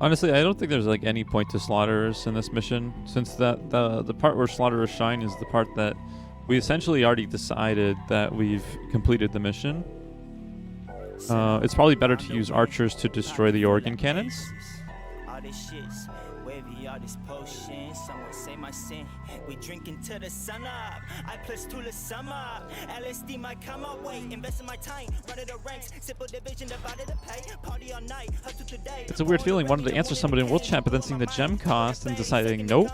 Honestly, I don't think there's like any point to slaughterers in this mission, since that the part where slaughterers shine is the part that we essentially already decided that we've completed the mission. It's probably better to use archers to destroy the organ cannons. This potion, someone say my sin. We drinking to the sun up. I plus to the summer. LSD might come my way. Invest in my time. Run it the ranks. Simple division divided the pay. Party all night. Hustle today. It's a weird feeling. Wanted to answer somebody in world chat, but then seeing the gem cost and deciding nope.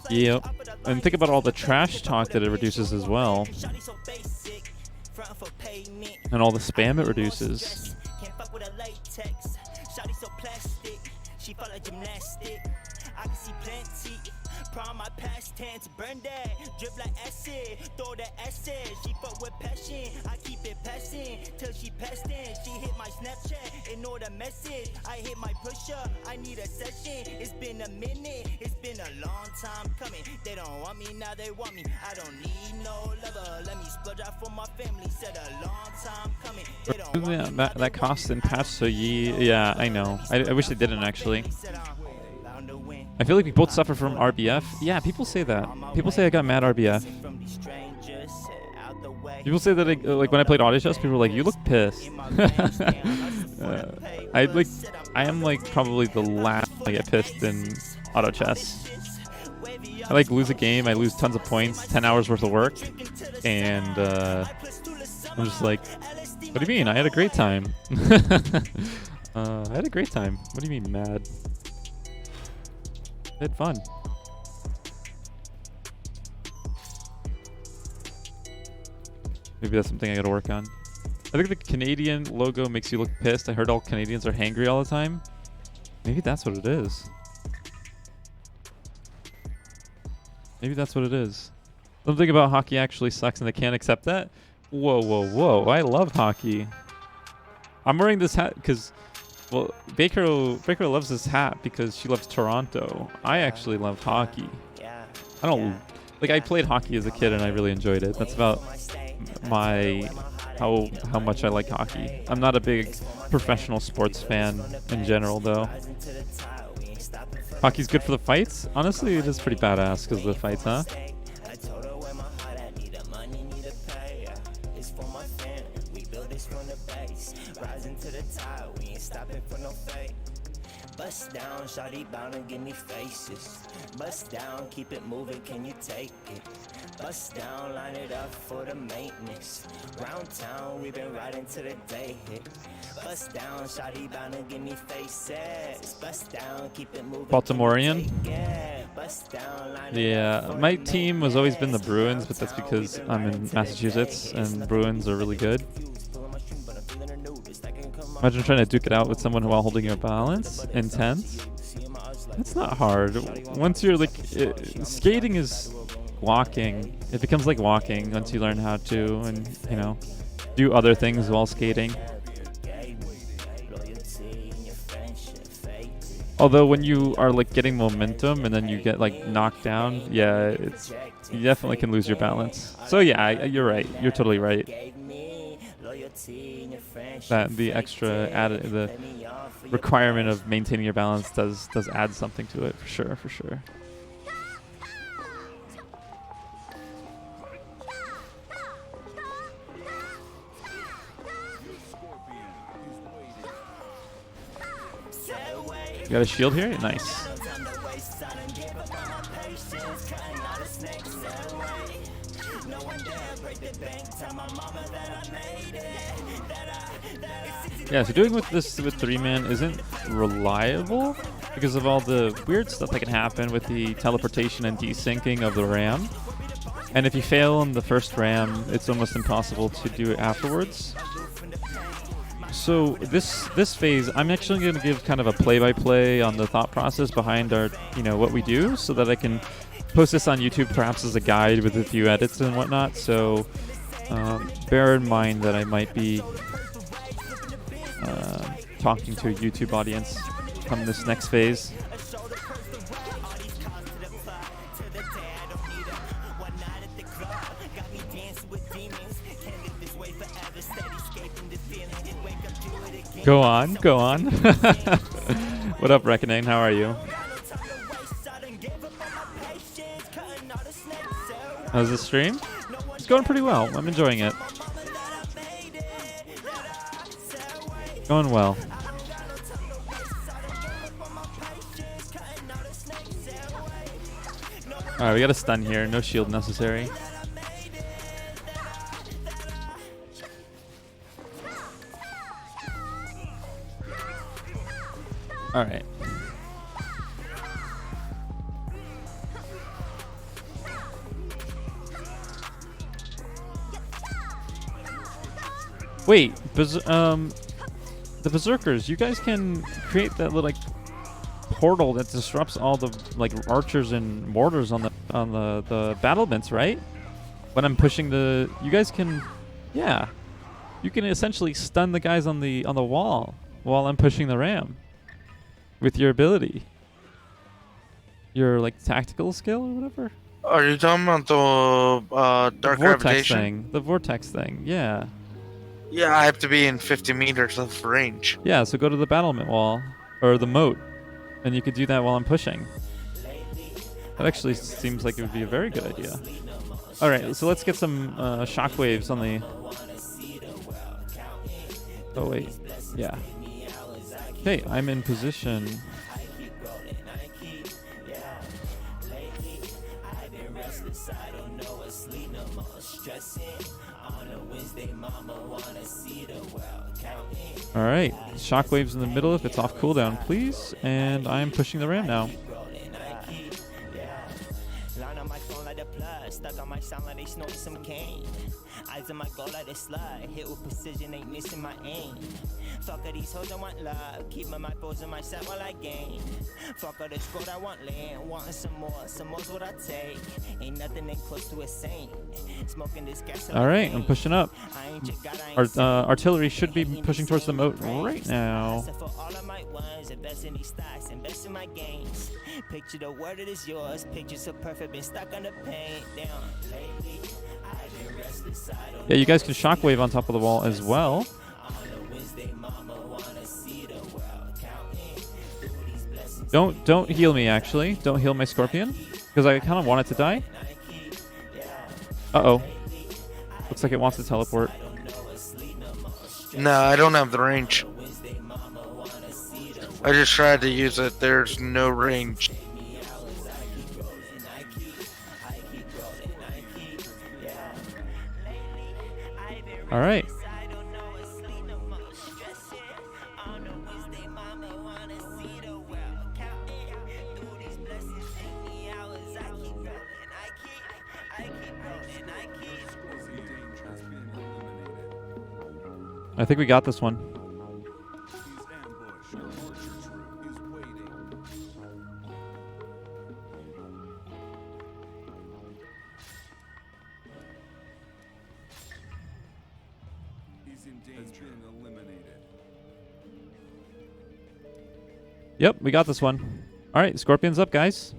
Yep. And think about all the trash talk that it reduces as well. And all the spam it reduces. She follow gymnastic. I can see plenty. Prom my past tense, burn that. Drip like acid, throw that acid. She fuck with passion, I keep it passing till she passed in. She hit my Snapchat, ignore the message. I hit my pusher, I need a session. It's been a minute, it's been a long time coming. They don't want me, now they want me. I don't need no lover. Let me splurge out for my family. Said a long time coming. They don't want me, that costs in patch, so yeah, I know. I wish they didn't actually. I feel like we both suffer from RBF. Yeah, people say that. People say I got mad RBF. People say that like when I played auto chess, people were like, "You look pissed." I am like probably the last I get pissed in auto chess. I like lose a game, I lose tons of points, 10 hours worth of work, and I'm just like, "What do you mean? I had a great time." I had a great time. What do you mean mad? I had fun. Maybe that's something I gotta work on. I think the Canadian logo makes you look pissed. I heard all Canadians are hangry all the time. Maybe that's what it is. Maybe that's what it is. Something about hockey actually sucks and they can't accept that? Whoa, whoa, whoa. I love hockey. I'm wearing this hat because... Well, Maecrow loves this hat because she loves Toronto. I actually love hockey. I don't like. I played hockey as a kid and I really enjoyed it. That's about how much I like hockey. I'm not a big professional sports fan in general, though. Hockey's good for the fights. Honestly, it is pretty badass because of the fights, huh? Bust down, shawty bound and give me faces. Bust down, keep it moving, can you take it? Bust down, line it up for the maintenance. Round town, we've been riding to the day hit. Bust down, shawty bound and give me faces. Bust down, keep it moving. Baltimorean? Yeah, my team has always been the Bruins, but that's because I'm in Massachusetts and Bruins are really good. Imagine trying to duke it out with someone while holding your balance. Intense. It's not hard. Once you're like... skating is walking. It becomes like walking once you learn how to and, you know, do other things while skating. Although when you are like getting momentum and then you get like knocked down, yeah, it's... You definitely can lose your balance. So yeah, you're right. You're totally right. That the extra the requirement of maintaining your balance does add something to it, for sure. You got a shield here? Nice. Yeah, so doing with this with 3-man isn't reliable because of all the weird stuff that can happen with the teleportation and desyncing of the ram. And if you fail on the first ram, it's almost impossible to do it afterwards. So this phase, I'm actually going to give kind of a play-by-play on the thought process behind our, what we do, so that I can post this on YouTube perhaps as a guide with a few edits and whatnot. So bear in mind that I might be talking to a YouTube audience on this next phase. Go on. What up, Reckoning? How are you? How's the stream? It's going pretty well. I'm enjoying it. Going well. Alright, we got a stun here. No shield necessary. Alright. Wait, the Berserkers, you guys can create that little, like, portal that disrupts all the, like, archers and mortars on the battlements, right? When I'm pushing the, you guys can, yeah, you can essentially stun the guys on the wall while I'm pushing the ram with your ability, your, like, tactical skill or whatever. Are you talking about the dark gravitation thing? The vortex thing, yeah. Yeah, I have to be in 50 meters of range. Yeah, so go to the battlement wall or the moat, and you could do that while I'm pushing. That actually seems like it would be a very good idea. All right, so let's get some shockwaves on the... Oh, wait. Yeah. Okay, I'm in position. All right, shockwaves in the middle if it's off cooldown, please. And I'm pushing the ram now. Eyes on my goal like a slide. Hit with precision, ain't missing my aim. Fuck all these hoes, I want love. Keeping my foes in my set while I gain. Fuck all this gold, I want land. Wanting some more's what I take. Ain't nothing ain't close to a saint. Smoking this gas. Alright, I'm pushing up. Artillery should be pushing towards the moat right now. Picture the word, it is yours. Picture so perfect, been stuck on the paint. Down lately. Yeah, you guys can shockwave on top of the wall as well. Don't heal me, actually. Don't heal my scorpion, because I kind of want it to die. Uh-oh. Looks like it wants to teleport. No, I don't have the range. I just tried to use it. There's no range. All right. I think we got this one. Yep, we got this one. All right, Scorpion's up, guys.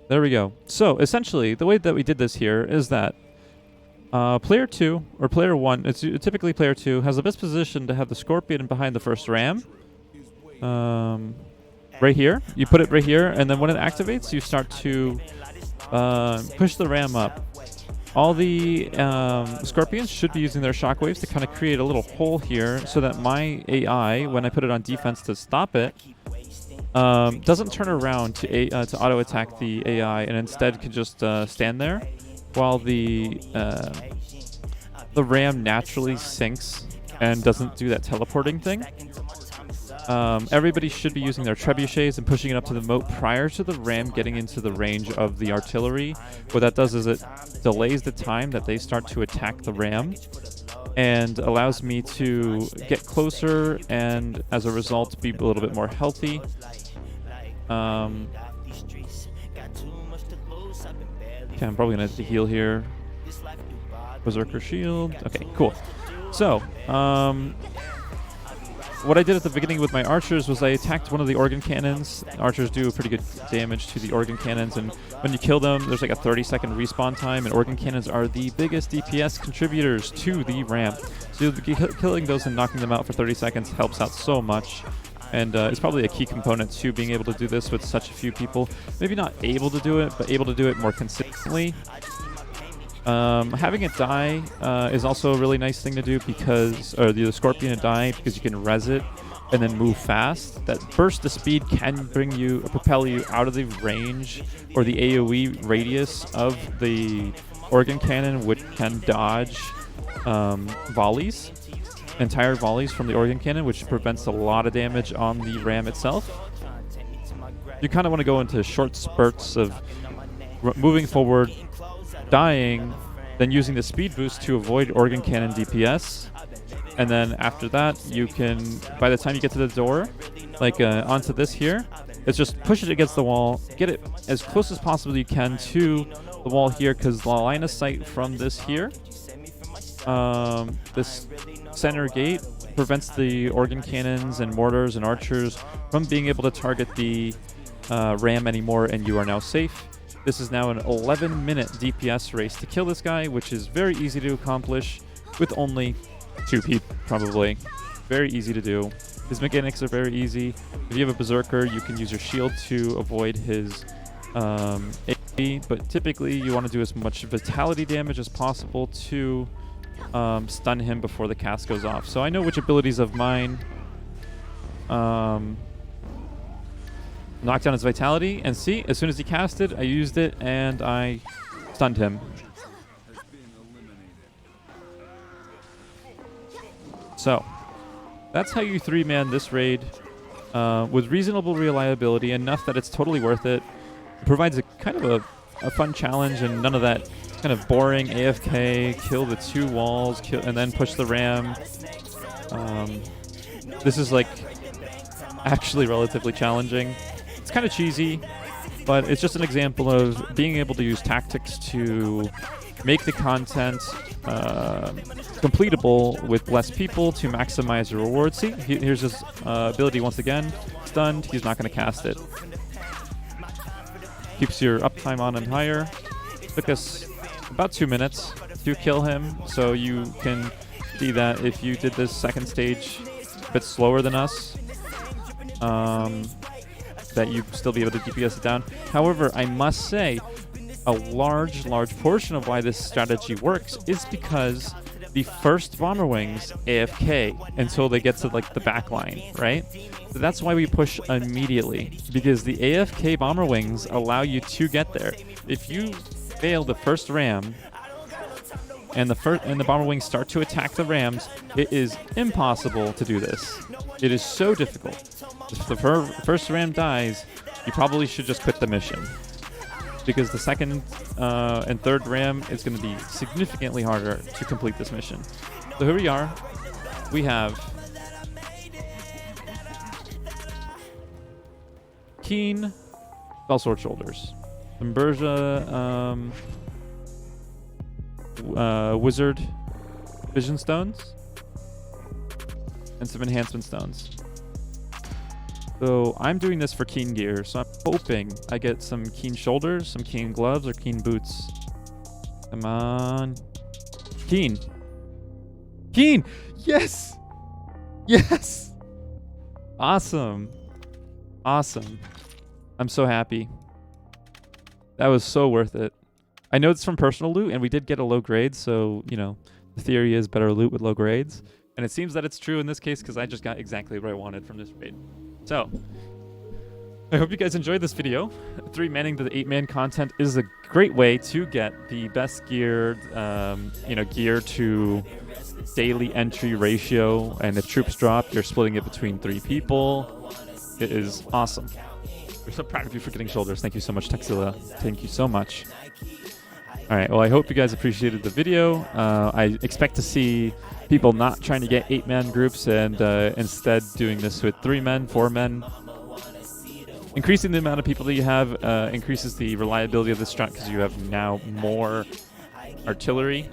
There we go. So, essentially, the way that we did this here is that player 2, or player 1, it's typically player 2, has the best position to have the Scorpion behind the first ram. Right here. You put it right here, and then when it activates, you start to push the ram up. All the Scorpions should be using their shockwaves to kind of create a little hole here so that my AI, when I put it on defense to stop it, doesn't turn around to auto-attack the AI and instead can just stand there while the ram naturally sinks and doesn't do that teleporting thing. Everybody should be using their trebuchets and pushing it up to the moat prior to the ram getting into the range of the artillery. What that does is it delays the time that they start to attack the ram and allows me to get closer and, as a result, be a little bit more healthy. Okay, I'm probably going to have to heal here. Berserker shield. Okay, cool. So, what I did at the beginning with my archers was I attacked one of the organ cannons. Archers do pretty good damage to the organ cannons, and when you kill them, there's like a 30-second respawn time, and organ cannons are the biggest DPS contributors to the ramp. So killing those and knocking them out for 30 seconds helps out so much. And it's probably a key component to being able to do this with such a few people. Maybe not able to do it, but able to do it more consistently. Having it die is also a really nice thing to do because, or the Scorpion to die because you can res it and then move fast. That burst of speed can bring you, propel you out of the range or the AoE radius of the organ cannon, which can dodge volleys, entire volleys from the organ cannon, which prevents a lot of damage on the ram itself. You kind of want to go into short spurts of moving forward, dying, then using the speed boost to avoid organ cannon DPS. And then after that, you can, by the time you get to the door, like onto this here, it's just push it against the wall, get it as close as possible you can to the wall here, because the line of sight from this here, this center gate, prevents the organ cannons and mortars and archers from being able to target the ram anymore, and you are now safe. This is now an 11-minute DPS race to kill this guy, which is very easy to accomplish with only 2 people, probably. Very easy to do. His mechanics are very easy. If you have a Berserker, you can use your shield to avoid his AP, but typically you want to do as much vitality damage as possible to stun him before the cast goes off. So I know which abilities of mine knock down his vitality, and see, as soon as he casted, I used it and I stunned him. So that's how you 3-man this raid with reasonable reliability, enough that it's totally worth it. It provides a kind of a fun challenge and none of that kind of boring AFK, kill the 2 walls, kill, and then push the ram. This is like actually relatively challenging. It's kind of cheesy, but it's just an example of being able to use tactics to make the content completable with less people to maximize your reward. See, here's his ability once again. Stunned, he's not going to cast it. Keeps your uptime on and higher. Took us about 2 minutes to kill him, so you can see that if you did this second stage a bit slower than us, that you'd still be able to DPS it down. However, I must say, a large portion of why this strategy works is because the first bomber wings AFK until they get to like the back line, right? So that's why we push immediately, because the AFK bomber wings allow you to get there. If you fail the first ram and the bomber wings start to attack the rams, it is impossible to do this. It is so difficult. If the first ram dies, you probably should just quit the mission, because the second and third ram is going to be significantly harder to complete this mission. So here we are. We have Keen, Fellsword Shoulders, some Berja Wizard Vision Stones, and some Enhancement Stones. So I'm doing this for Keen gear, so I'm hoping I get some Keen shoulders, some Keen gloves, or Keen boots. Come on. Keen. Keen! Yes! Yes! Awesome. Awesome. I'm so happy. That was so worth it. I know it's from personal loot, and we did get a low grade, so, you know, the theory is better loot with low grades. And it seems that it's true in this case, because I just got exactly what I wanted from this raid. So, I hope you guys enjoyed this video. 3-manning the 8-man content is a great way to get the best geared, gear to daily entry ratio. And if troops drop, you're splitting it between 3 people. It is awesome. We're so proud of you for getting shoulders. Thank you so much, Texila. Thank you so much. All right, well, I hope you guys appreciated the video. I expect to see people not trying to get 8-man groups and instead doing this with 3 men, 4 men. Increasing the amount of people that you have increases the reliability of the strat, because you have now more artillery,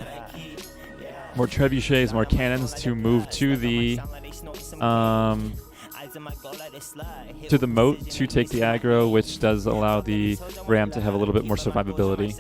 more trebuchets, more cannons to move to the moat to take the aggro, which does allow the ram to have a little bit more survivability.